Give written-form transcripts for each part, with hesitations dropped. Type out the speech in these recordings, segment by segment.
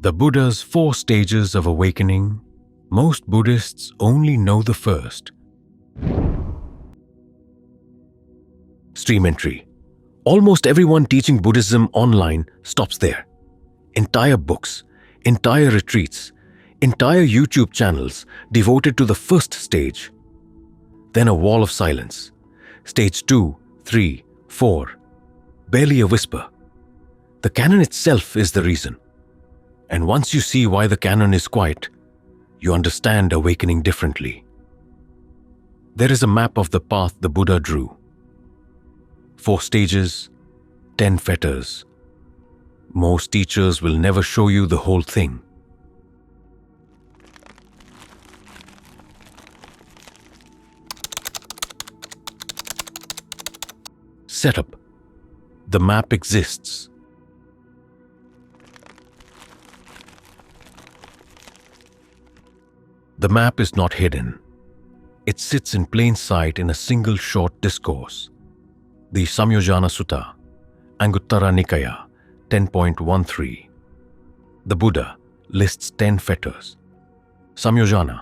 The Buddha's 4 stages of awakening. Most Buddhists only know the first. Stream entry. Almost everyone teaching Buddhism online stops there. Entire books, entire retreats, entire YouTube channels devoted to the first stage. Then a wall of silence. Stage 2, 3, 4. Barely a whisper. The canon itself is the reason. And once you see why the canon is quiet, you understand awakening differently. There is a map of the path the Buddha drew. 4 stages, 10 fetters. Most teachers will never show you the whole thing. Setup. The map exists. The map is not hidden. It sits in plain sight in a single short discourse. The Samyojana Sutta, Anguttara Nikaya, 10.13. The Buddha lists 10 fetters. Samyojana.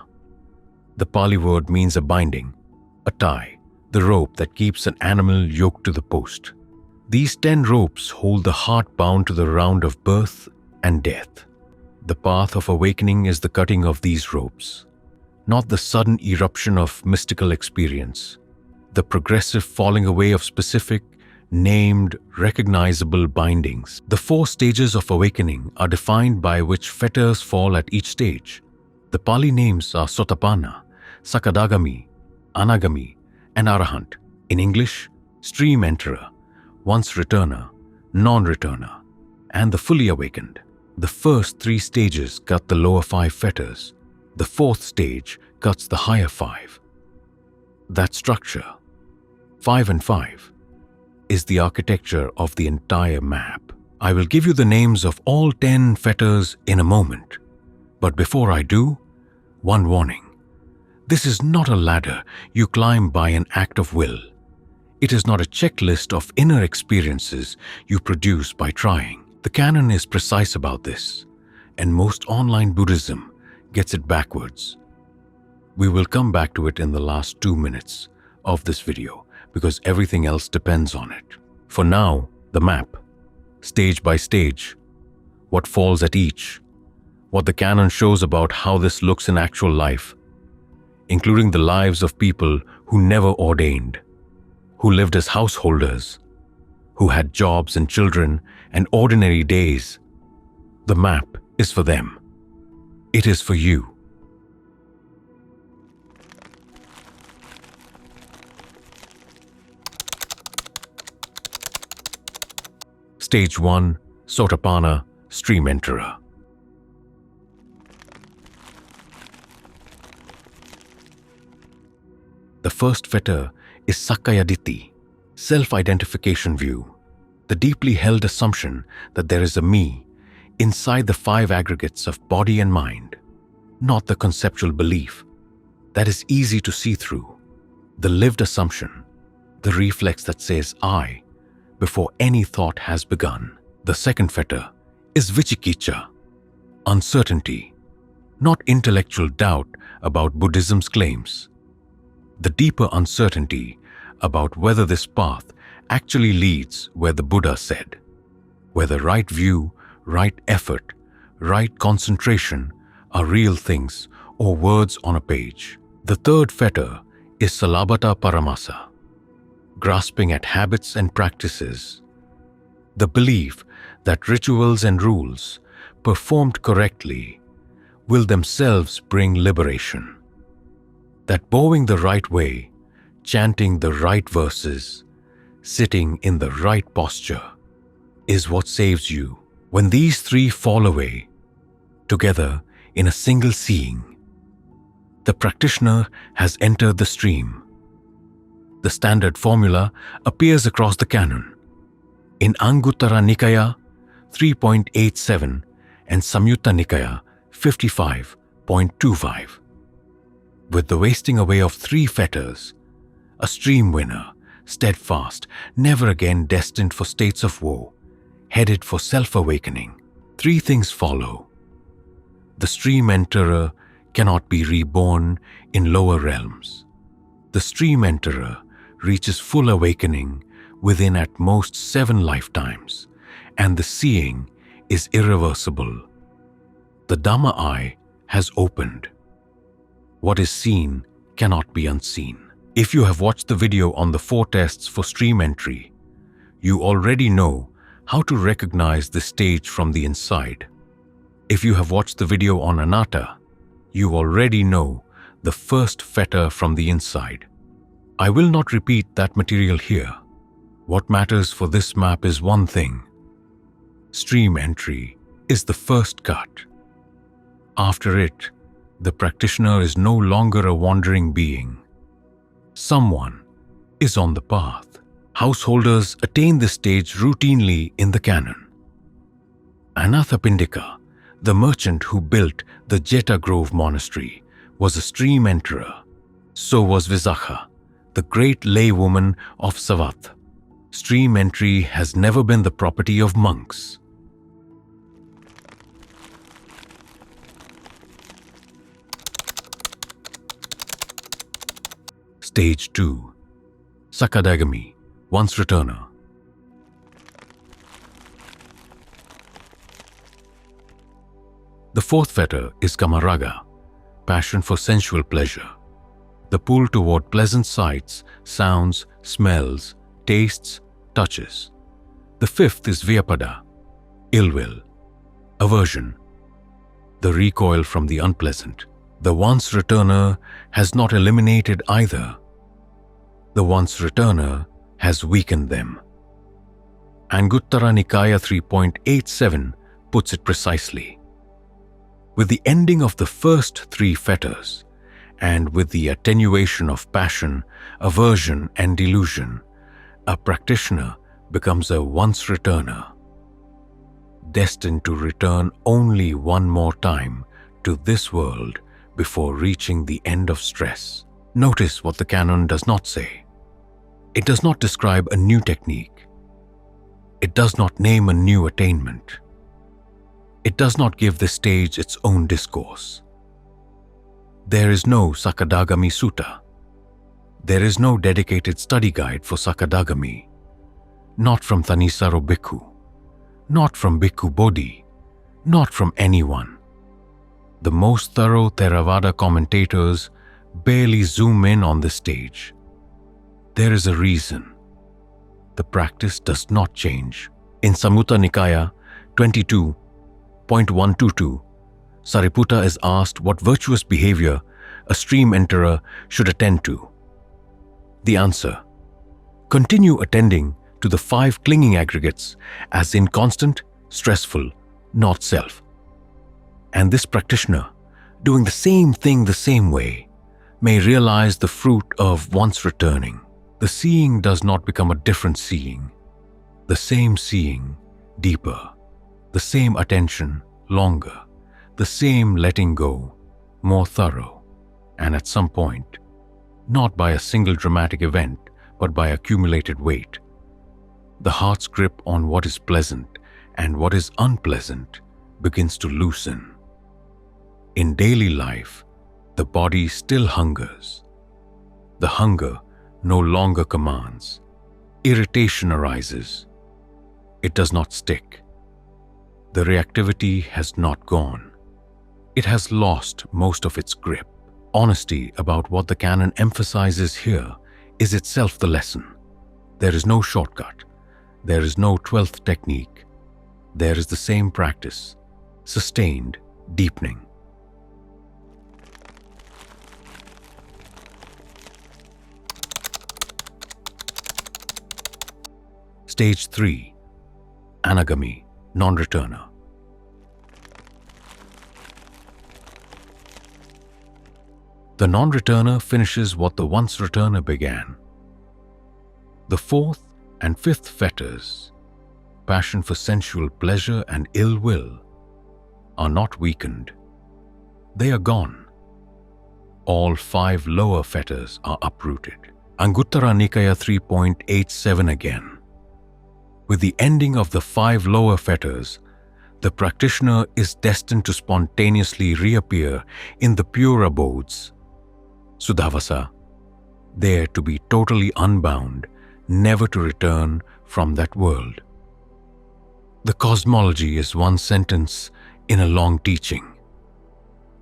The Pali word means a binding, a tie, the rope that keeps an animal yoked to the post. These 10 ropes hold the heart bound to the round of birth and death. The path of awakening is the cutting of these ropes, not the sudden eruption of mystical experience, the progressive falling away of specific, named, recognizable bindings. The 4 stages of awakening are defined by which fetters fall at each stage. The Pali names are Sotapanna, Sakadāgami, Anagami, and Arahant. In English, stream enterer, once returner, non-returner, and the fully awakened. The first 3 stages cut the lower 5 fetters. The 4th stage cuts the higher 5. That structure, 5 and 5, is the architecture of the entire map. I will give you the names of all 10 fetters in a moment. But before I do, one warning. This is not a ladder you climb by an act of will. It is not a checklist of inner experiences you produce by trying. The canon is precise about this, and most online Buddhism gets it backwards. We will come back to it in the last 2 minutes of this video because everything else depends on it. For now, the map, stage by stage, what falls at each, what the canon shows about how this looks in actual life, including the lives of people who never ordained, who lived as householders, who had jobs and children and ordinary days. The map is for them. It is for you. Stage 1, Sotapanna, stream enterer. The first fetter is Sakkaya-ditthi, self-identification view, the deeply held assumption that there is a me inside the 5 aggregates of body and mind, not the conceptual belief that is easy to see through, the lived assumption, the reflex that says I before any thought has begun. The second fetter is Vicikiccha, uncertainty, not intellectual doubt about Buddhism's claims. The deeper uncertainty about whether this path actually leads where the Buddha said, whether right view, right effort, right concentration are real things or words on a page. The third fetter is Salabhata Paramasa, grasping at habits and practices, the belief that rituals and rules, performed correctly, will themselves bring liberation. That bowing the right way, chanting the right verses, sitting in the right posture, is what saves you. When these 3 fall away, together in a single seeing, the practitioner has entered the stream. The standard formula appears across the canon. In Anguttara Nikaya 3.87 and Samyutta Nikaya 55.25. With the wasting away of 3 fetters, a stream winner, steadfast, never again destined for states of woe, headed for self-awakening, 3 things follow. The stream enterer cannot be reborn in lower realms. The stream enterer reaches full awakening within at most 7 lifetimes, and the seeing is irreversible. The Dhamma eye has opened. What is seen cannot be unseen. If you have watched the video on the 4 tests for stream entry, you already know how to recognize the stage from the inside. If you have watched the video on anatta, you already know the first fetter from the inside. I will not repeat that material here. What matters for this map is one thing. Stream entry is the first cut. After it, the practitioner is no longer a wandering being. Someone is on the path. Householders attain this stage routinely in the canon. Anathapindika, the merchant who built the Jeta Grove monastery, was a stream enterer. So was Visakha, the great laywoman of Savat. Stream entry has never been the property of monks. Stage 2. Sakadagami, once returner. The 4th fetter is kamaraga, passion for sensual pleasure. The pull toward pleasant sights, sounds, smells, tastes, touches. The 5th is vyapada, ill will, aversion, the recoil from the unpleasant. The once returner has not eliminated either. The once returner has weakened them. Anguttara Nikaya 3.87 puts it precisely. With the ending of the first 3 fetters, and with the attenuation of passion, aversion, and delusion, a practitioner becomes a once returner, destined to return only one more time to this world before reaching the end of stress. Notice what the canon does not say. It does not describe a new technique. It does not name a new attainment. It does not give the stage its own discourse. There is no Sakadāgāmi Sutta. There is no dedicated study guide for Sakadagami. Not from Thanissaro Bhikkhu. Not from Bhikkhu Bodhi. Not from anyone. The most thorough Theravada commentators barely zoom in on the stage. There is a reason. The practice does not change. In Samyutta Nikaya 22.122, Sariputta is asked what virtuous behavior a stream enterer should attend to. The answer: continue attending to the 5 clinging aggregates as inconstant, stressful, not self. And this practitioner, doing the same thing the same way, may realize the fruit of once returning. The seeing does not become a different seeing. The same seeing, deeper. The same attention, longer. The same letting go, more thorough. And at some point, not by a single dramatic event, but by accumulated weight, the heart's grip on what is pleasant and what is unpleasant begins to loosen. In daily life, the body still hungers. The hunger no longer commands. Irritation arises. It does not stick. The reactivity has not gone. It has lost most of its grip. Honesty about what the canon emphasizes here is itself the lesson. There is no shortcut. There is no 12th technique. There is the same practice, sustained, deepening. Stage 3. Anagami, non-returner. The non-returner finishes what the once-returner began. The 4th and 5th fetters, passion for sensual pleasure and ill will, are not weakened. They are gone. All 5 lower fetters are uprooted. Anguttara Nikaya 3.87 again. With the ending of the 5 lower fetters, The practitioner is destined to spontaneously reappear in the pure abodes, Suddhavasa, there to be totally unbound, never to return from that world. The cosmology is one sentence in a long teaching,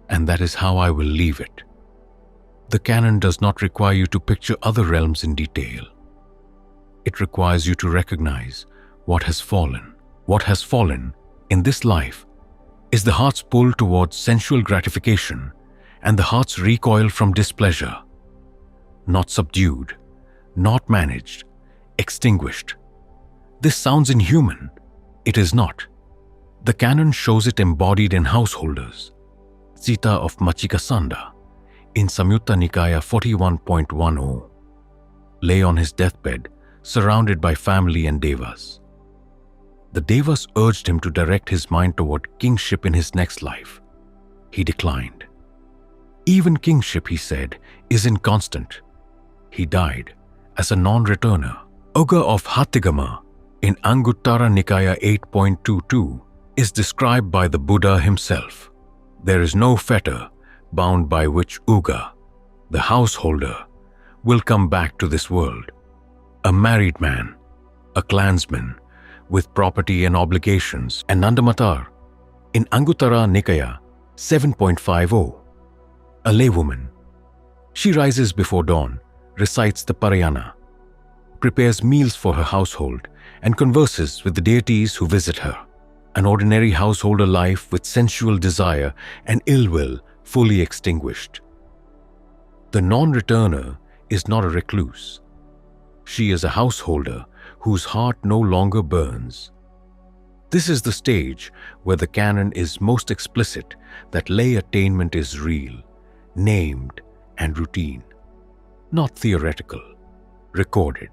and that is how I will leave it. The canon does not require you to picture other realms in detail. It requires you to recognize what has fallen. What has fallen in this life is the heart's pull towards sensual gratification and the heart's recoil from displeasure. Not subdued, not managed, extinguished. This sounds inhuman. It is not. The canon shows it embodied in householders. Sita of Machikasanda, in Samyutta Nikaya 41.10, lay on his deathbed, surrounded by family and devas. The devas urged him to direct his mind toward kingship in his next life. He declined. Even kingship, he said, is inconstant. He died as a non-returner. Uga of Hattigama, in Anguttara Nikaya 8.22, is described by the Buddha himself. There is no fetter bound by which Uga, the householder, will come back to this world. A married man, a clansman, with property and obligations, and Nandamatar, in Anguttara Nikaya 7.50, a laywoman. She rises before dawn, recites the Parayana, prepares meals for her household, and converses with the deities who visit her. An ordinary householder life with sensual desire and ill will fully extinguished. The non-returner is not a recluse. She is a householder whose heart no longer burns. This is the stage where the canon is most explicit that lay attainment is real, named, and routine, not theoretical, recorded.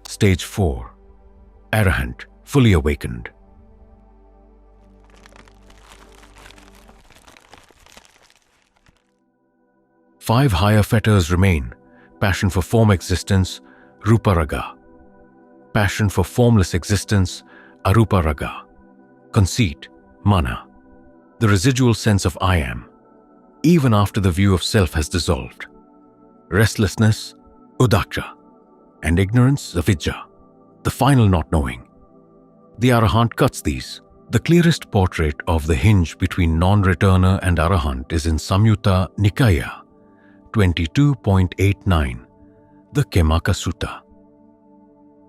Stage 4. Arahant, fully awakened. Five higher fetters remain: passion for form existence, ruparaga; passion for formless existence, aruparaga; conceit, mana; the residual sense of I am, even after the view of self has dissolved; restlessness, udaksha; and ignorance, avidya, the final not knowing. The Arahant cuts these. The clearest portrait of the hinge between non-returner and Arahant is in Samyutta Nikaya 22.89, the Khemaka Sutta.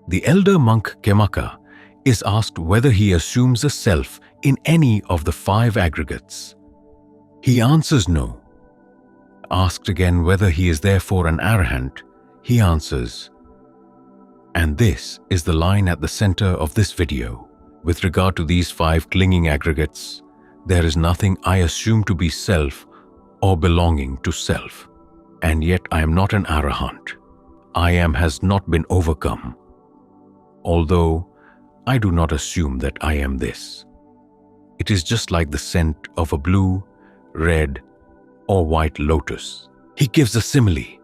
The elder monk Khemaka is asked whether he assumes a self in any of the five aggregates. He answers no. Asked again whether he is therefore an Arahant, he answers, and this is the line at the center of this video. With regard to these five clinging aggregates, there is nothing I assume to be self or belonging to self. And yet I am not an Arahant. I am has not been overcome. Although I do not assume that I am this. It is just like the scent of a blue, red, or white lotus. He gives a simile.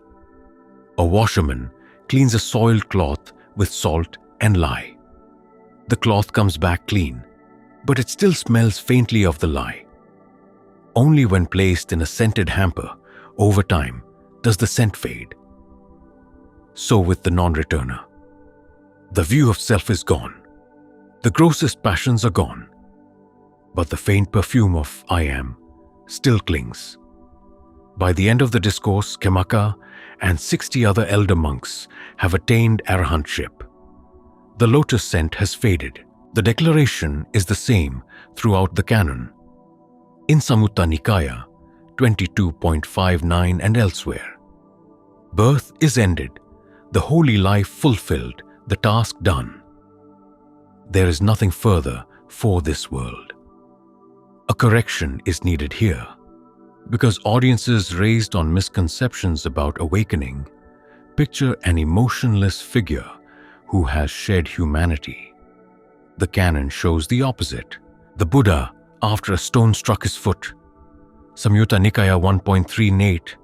A washerman cleans a soiled cloth with salt and lye. The cloth comes back clean, but it still smells faintly of the lye. Only when placed in a scented hamper, over time, does the scent fade. So with the non-returner. The view of self is gone. The grossest passions are gone. But the faint perfume of I am still clings. By the end of the discourse, Khemaka and 60 other elder monks have attained arahantship. The lotus scent has faded. The declaration is the same throughout the canon. In Samyutta Nikaya 22.59 and elsewhere. Birth is ended, the holy life fulfilled, the task done. There is nothing further for this world. A correction is needed here, because audiences raised on misconceptions about awakening picture an emotionless figure who has shed humanity. The canon shows the opposite. The Buddha, after a stone struck his foot, Samyutta Nikaya 1.38,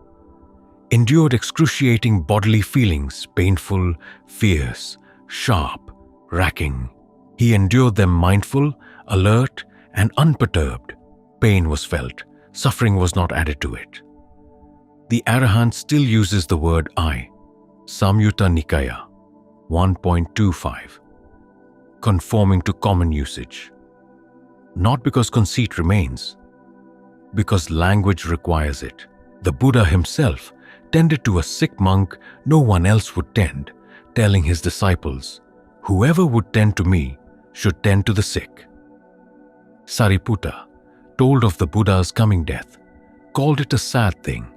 endured excruciating bodily feelings, painful, fierce, sharp, racking. He endured them mindful, alert, and unperturbed. Pain was felt, suffering was not added to it. The Arahant still uses the word I, Samyutta Nikaya 1.25, conforming to common usage. Not because conceit remains, because language requires it. The Buddha himself tended to a sick monk no one else would tend, telling his disciples, "Whoever would tend to me should tend to the sick." Sariputta, told of the Buddha's coming death, called it a sad thing,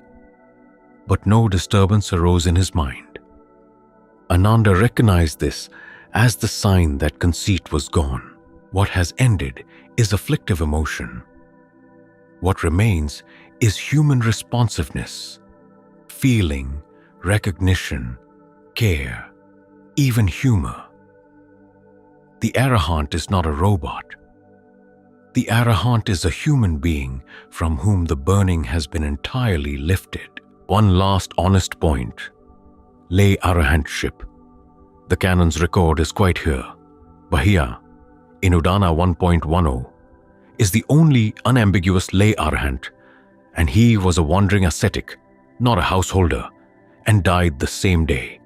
but no disturbance arose in his mind. Ananda recognized this as the sign that conceit was gone. What has ended is afflictive emotion. What remains is human responsiveness, feeling, recognition, care, even humor. The Arahant is not a robot. The Arahant is a human being from whom the burning has been entirely lifted. One last honest point. Lay Arahantship. The Canon's record is quite here. Bahia, in Udana 1.10, is the only unambiguous lay Arahant, and he was a wandering ascetic, not a householder, and died the same day.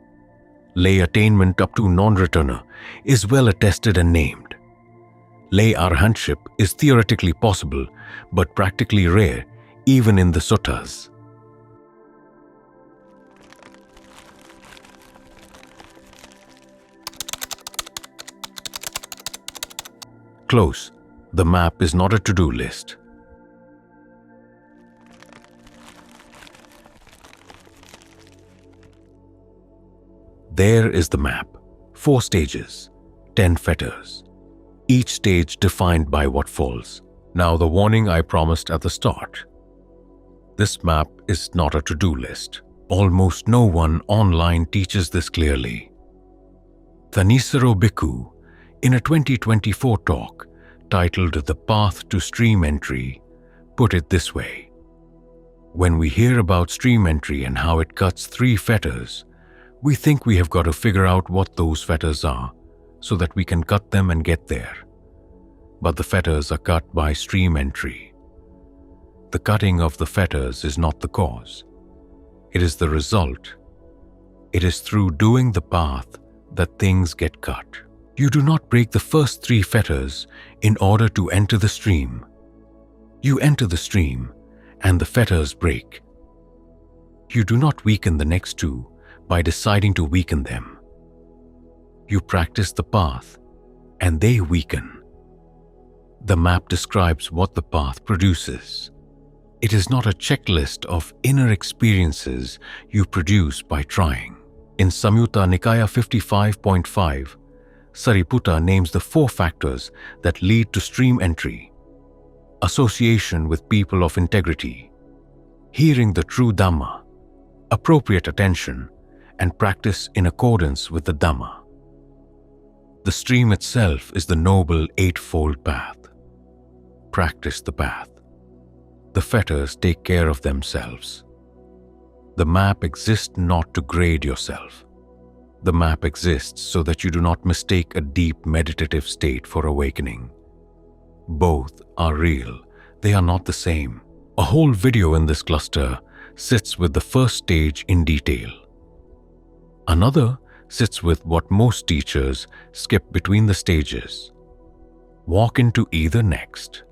Lay attainment up to non-returner is well attested and named. Lay Arahantship is theoretically possible, but practically rare, even in the suttas. Close. The map is not a to-do list. There is the map. 4 stages, 10 fetters. Each stage defined by what falls. Now the warning I promised at the start. This map is not a to-do list. Almost no one online teaches this clearly. Thanissaro Bhikkhu, in a 2024 talk titled The Path to Stream Entry, put it this way. When we hear about stream entry and how it cuts 3 fetters, we think we have got to figure out what those fetters are so that we can cut them and get there. But the fetters are cut by stream entry. The cutting of the fetters is not the cause. It is the result. It is through doing the path that things get cut. You do not break the first 3 fetters in order to enter the stream. You enter the stream and the fetters break. You do not weaken the next 2 by deciding to weaken them. You practice the path and they weaken. The map describes what the path produces. It is not a checklist of inner experiences you produce by trying. In Samyutta Nikaya 55.5, Sariputta names the 4 factors that lead to stream entry: association with people of integrity, hearing the true Dhamma, appropriate attention, and practice in accordance with the Dhamma. The stream itself is the noble 8-fold path. Practice the path. The fetters take care of themselves. The map exists not to grade yourself. The map exists so that you do not mistake a deep meditative state for awakening. Both are real. They are not the same. A whole video in this cluster sits with the first stage in detail. Another sits with what most teachers skip between the stages. Walk into either next.